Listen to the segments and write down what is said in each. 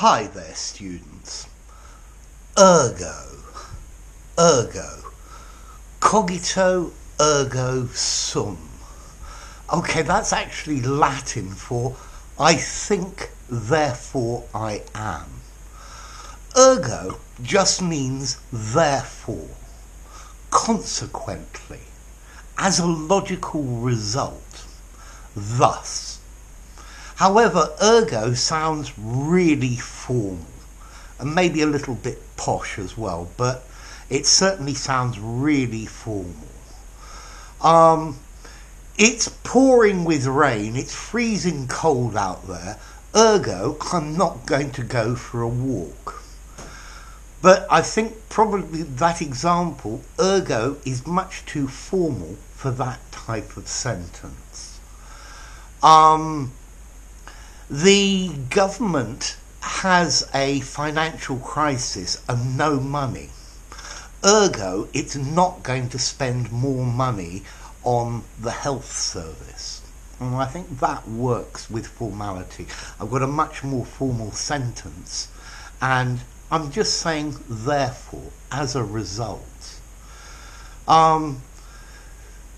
Hi there, students. Ergo, cogito ergo sum. Okay, that's actually Latin for I think, therefore I am. Ergo just means therefore, consequently, as a logical result, thus. However, ergo sounds really formal and maybe a little bit posh as well, but it certainly sounds really formal. It's pouring with rain, it's freezing cold out there, ergo I'm not going to go for a walk. But I think probably that example, ergo, is much too formal for that type of sentence. The government has a financial crisis and no money. Ergo, it's not going to spend more money on the health service. And I think that works with formality. I've got a much more formal sentence and I'm just saying therefore, as a result.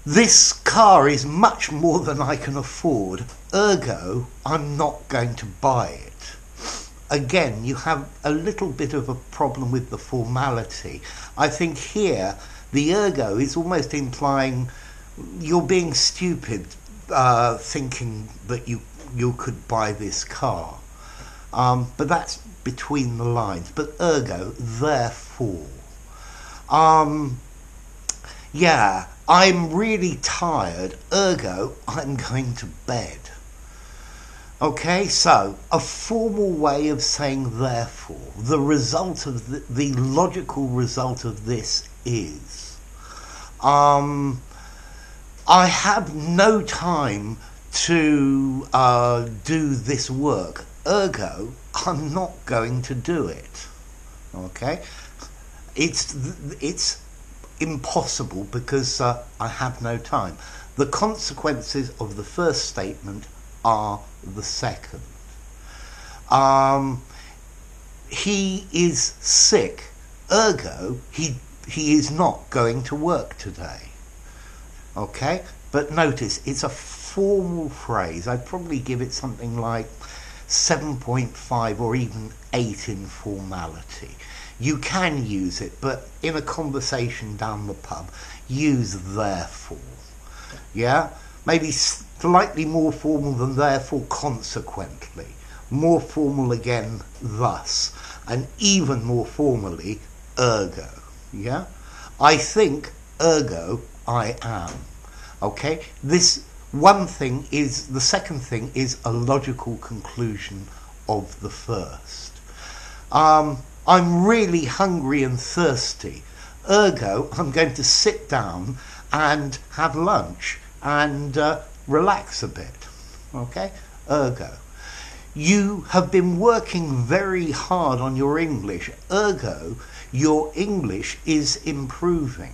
This car is much more than I can afford, ergo I'm not going to buy it. Again, you have a little bit of a problem with the formality. I think here the ergo is almost implying you're being stupid thinking that you could buy this car. But that's between the lines. But ergo, therefore. Yeah, I'm really tired, ergo I'm going to bed. Okay, so a formal way of saying therefore, the result of the logical result of this is, I have no time to do this work, ergo I'm not going to do it. Okay, it's impossible because I have no time. The consequences of the first statement are the second. He is sick, ergo he is not going to work today. Okay, but notice it's a formal phrase. I'd probably give it something like 7.5 or even 8 in formality. You can use it, but in a conversation down the pub, use therefore. Yeah? Maybe slightly more formal than therefore, consequently. More formal again, thus. And even more formally, ergo. Yeah? I think, ergo, I am. Okay? This one thing is, the second thing is a logical conclusion of the first. I'm really hungry and thirsty, ergo I'm going to sit down and have lunch and relax a bit. Okay, ergo. You have been working very hard on your English, ergo your English is improving.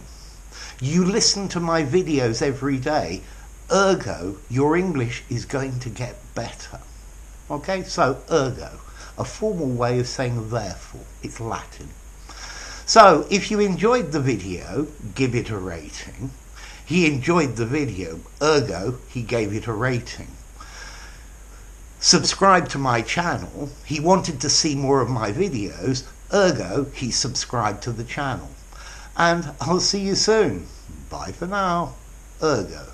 You listen to my videos every day, ergo your English is going to get better. Okay, so ergo, a formal way of saying therefore. It's Latin. So if you enjoyed the video, give it a rating. He enjoyed the video, ergo he gave it a rating. Subscribe to my channel. He wanted to see more of my videos, ergo he subscribed to the channel. And I'll see you soon. Bye for now. Ergo.